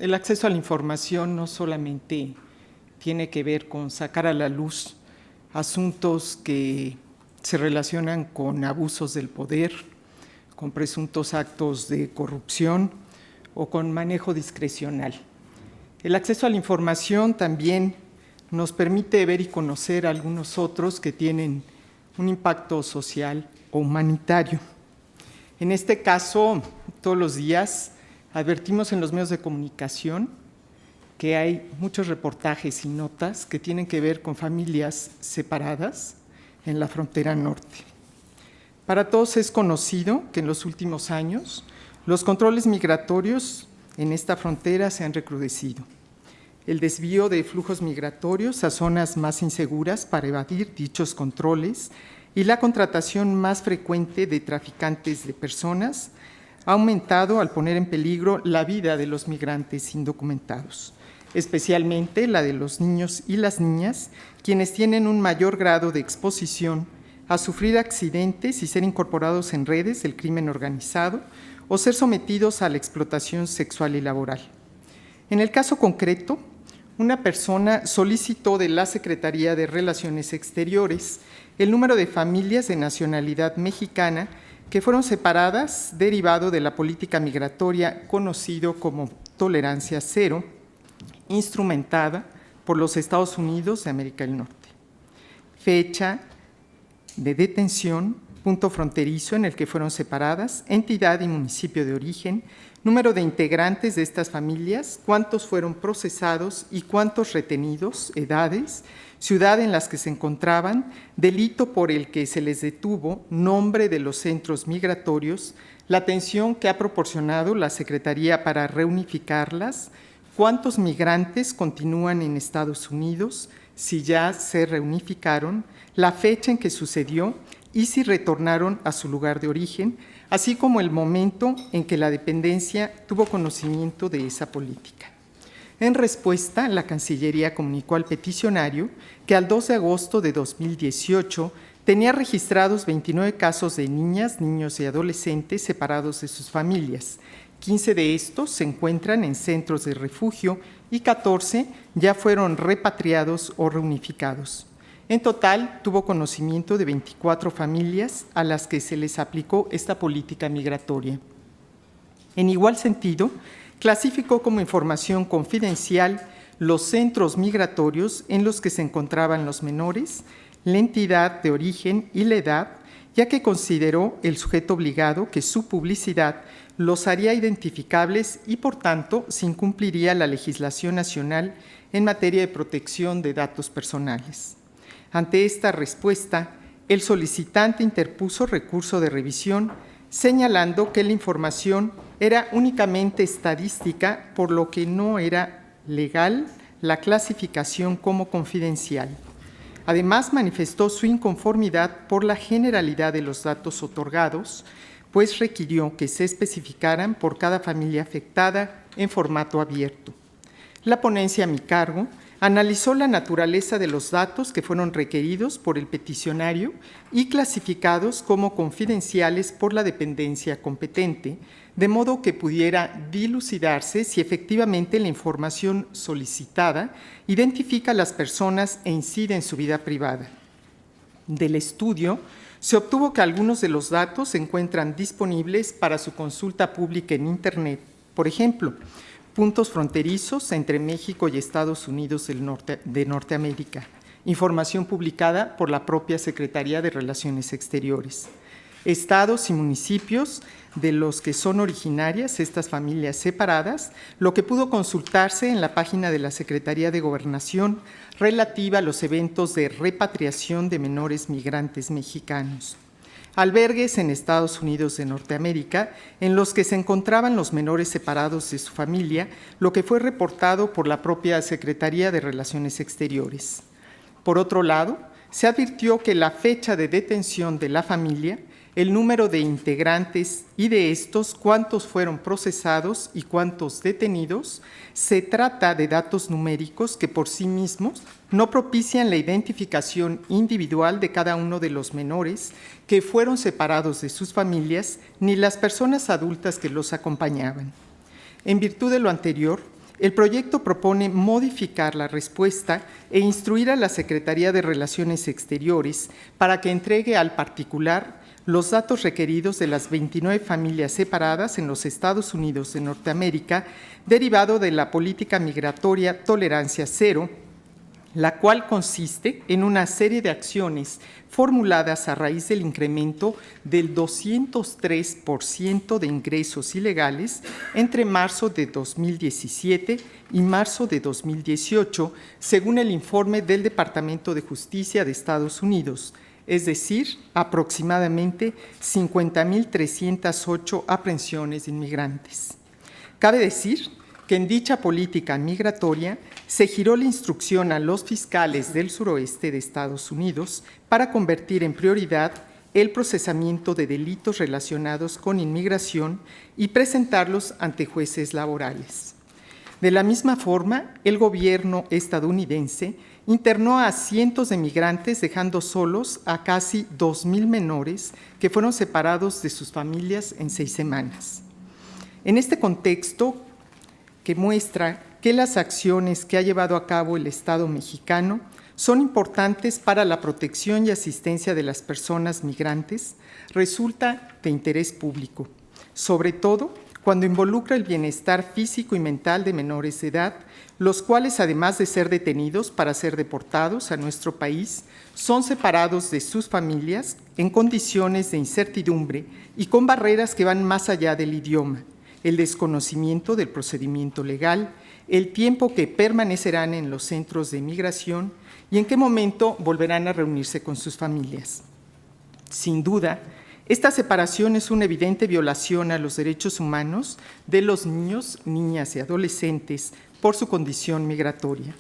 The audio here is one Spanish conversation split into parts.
el acceso a la información no solamente tiene que ver con sacar a la luz asuntos que se relacionan con abusos del poder, con presuntos actos de corrupción o con manejo discrecional. El acceso a la información también nos permite ver y conocer a algunos otros que tienen un impacto social o humanitario. En este caso, todos los días advertimos en los medios de comunicación que hay muchos reportajes y notas que tienen que ver con familias separadas en la frontera norte. Para todos es conocido que en los últimos años los controles migratorios en esta frontera se han recrudecido. El desvío de flujos migratorios a zonas más inseguras para evadir dichos controles y la contratación más frecuente de traficantes de personas ha aumentado al poner en peligro la vida de los migrantes indocumentados, especialmente la de los niños y las niñas, quienes tienen un mayor grado de exposición a sufrir accidentes y ser incorporados en redes del crimen organizado o ser sometidos a la explotación sexual y laboral. En el caso concreto, una persona solicitó de la Secretaría de Relaciones Exteriores el número de familias de nacionalidad mexicana que fueron separadas derivado de la política migratoria conocido como tolerancia cero, instrumentada por los Estados Unidos de América del Norte. Fecha de detención, punto fronterizo en el que fueron separadas, entidad y municipio de origen, número de integrantes de estas familias, cuántos fueron procesados y cuántos retenidos, edades, ciudad en las que se encontraban, delito por el que se les detuvo, nombre de los centros migratorios, la atención que ha proporcionado la Secretaría para reunificarlas, cuántos migrantes continúan en Estados Unidos, si ya se reunificaron, la fecha en que sucedió y si retornaron a su lugar de origen, así como el momento en que la dependencia tuvo conocimiento de esa política. En respuesta, la Cancillería comunicó al peticionario que al 2 de agosto de 2018 tenía registrados 29 casos de niñas, niños y adolescentes separados de sus familias. 15 de estos se encuentran en centros de refugio y 14 ya fueron repatriados o reunificados. En total, tuvo conocimiento de 24 familias a las que se les aplicó esta política migratoria. En igual sentido, clasificó como información confidencial los centros migratorios en los que se encontraban los menores, la entidad de origen y la edad, ya que consideró el sujeto obligado que su publicidad los haría identificables y, por tanto, se incumpliría la legislación nacional en materia de protección de datos personales. Ante esta respuesta, el solicitante interpuso recurso de revisión, señalando que la información era únicamente estadística, por lo que no era legal la clasificación como confidencial. Además, manifestó su inconformidad por la generalidad de los datos otorgados, pues requirió que se especificaran por cada familia afectada en formato abierto. La ponencia a mi cargo analizó la naturaleza de los datos que fueron requeridos por el peticionario y clasificados como confidenciales por la dependencia competente, de modo que pudiera dilucidarse si efectivamente la información solicitada identifica a las personas e incide en su vida privada. Del estudio se obtuvo que algunos de los datos se encuentran disponibles para su consulta pública en Internet. Por ejemplo, puntos fronterizos entre México y Estados Unidos de Norteamérica, información publicada por la propia Secretaría de Relaciones Exteriores. Estados y municipios de los que son originarias estas familias separadas, lo que pudo consultarse en la página de la Secretaría de Gobernación relativa a los eventos de repatriación de menores migrantes mexicanos. Albergues en Estados Unidos de Norteamérica, en los que se encontraban los menores separados de su familia, lo que fue reportado por la propia Secretaría de Relaciones Exteriores. Por otro lado, se advirtió que la fecha de detención de la familia, el número de integrantes y de estos, cuántos fueron procesados y cuántos detenidos, se trata de datos numéricos que por sí mismos no propician la identificación individual de cada uno de los menores que fueron separados de sus familias ni las personas adultas que los acompañaban. En virtud de lo anterior, el proyecto propone modificar la respuesta e instruir a la Secretaría de Relaciones Exteriores para que entregue al particular los datos requeridos de las 29 familias separadas en los Estados Unidos de Norteamérica, derivado de la política migratoria Tolerancia Cero, la cual consiste en una serie de acciones formuladas a raíz del incremento del 203% de ingresos ilegales entre marzo de 2017 y marzo de 2018, según el informe del Departamento de Justicia de Estados Unidos, es decir, aproximadamente 50.308 aprehensiones de inmigrantes. Cabe decir que en dicha política migratoria se giró la instrucción a los fiscales del suroeste de Estados Unidos para convertir en prioridad el procesamiento de delitos relacionados con inmigración y presentarlos ante jueces laborales. De la misma forma, el gobierno estadounidense internó a cientos de migrantes, dejando solos a casi 2,000 menores que fueron separados de sus familias en 6 semanas. En este contexto, que muestra que las acciones que ha llevado a cabo el Estado mexicano son importantes para la protección y asistencia de las personas migrantes, resulta de interés público, sobre todo cuando involucra el bienestar físico y mental de menores de edad, los cuales, además de ser detenidos para ser deportados a nuestro país, son separados de sus familias en condiciones de incertidumbre y con barreras que van más allá del idioma, el desconocimiento del procedimiento legal, el tiempo que permanecerán en los centros de migración y en qué momento volverán a reunirse con sus familias. Sin duda, esta separación es una evidente violación a los derechos humanos de los niños, niñas y adolescentes por su condición migratoria.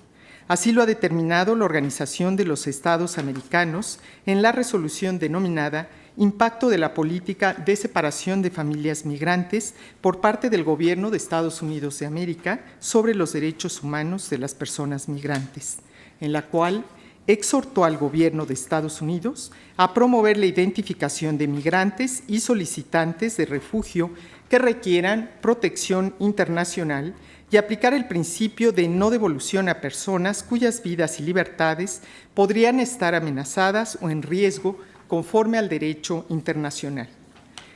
Así lo ha determinado la Organización de los Estados Americanos en la resolución denominada Impacto de la política de separación de familias migrantes por parte del Gobierno de Estados Unidos de América sobre los derechos humanos de las personas migrantes, en la cual exhortó al Gobierno de Estados Unidos a promover la identificación de migrantes y solicitantes de refugio que requieran protección internacional y aplicar el principio de no devolución a personas cuyas vidas y libertades podrían estar amenazadas o en riesgo conforme al derecho internacional.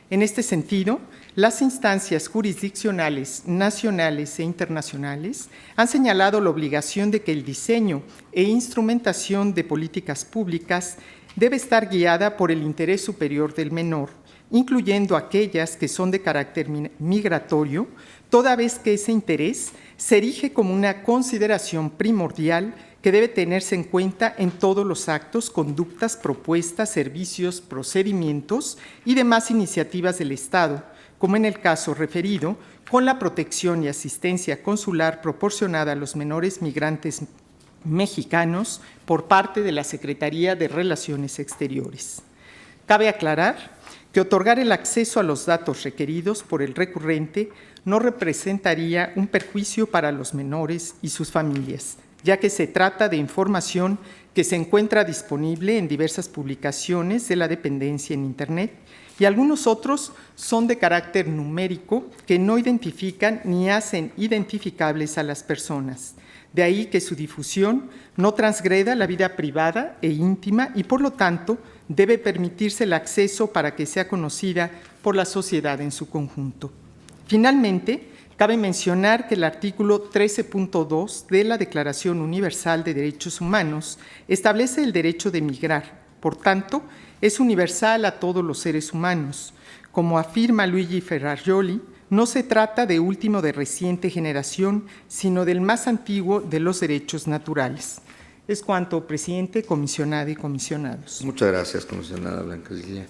En este sentido, las instancias jurisdiccionales nacionales e internacionales han señalado la obligación de que el diseño e instrumentación de políticas públicas debe estar guiada por el interés superior del menor, incluyendo aquellas que son de carácter migratorio, toda vez que ese interés se erige como una consideración primordial que debe tenerse en cuenta en todos los actos, conductas, propuestas, servicios, procedimientos y demás iniciativas del Estado, como en el caso referido, con la protección y asistencia consular proporcionada a los menores migrantes mexicanos por parte de la Secretaría de Relaciones Exteriores. Cabe aclarar que otorgar el acceso a los datos requeridos por el recurrente no representaría un perjuicio para los menores y sus familias, ya que se trata de información que se encuentra disponible en diversas publicaciones de la dependencia en Internet y algunos otros son de carácter numérico que no identifican ni hacen identificables a las personas. De ahí que su difusión no transgreda la vida privada e íntima y, por lo tanto, debe permitirse el acceso para que sea conocida por la sociedad en su conjunto. Finalmente, cabe mencionar que el artículo 13.2 de la Declaración Universal de Derechos Humanos establece el derecho de migrar. Por tanto, es universal a todos los seres humanos. Como afirma Luigi Ferrajoli, no se trata de último de reciente generación, sino del más antiguo de los derechos naturales. Es cuanto, presidente, comisionada y comisionados. Muchas gracias, comisionada Blanca Lilia.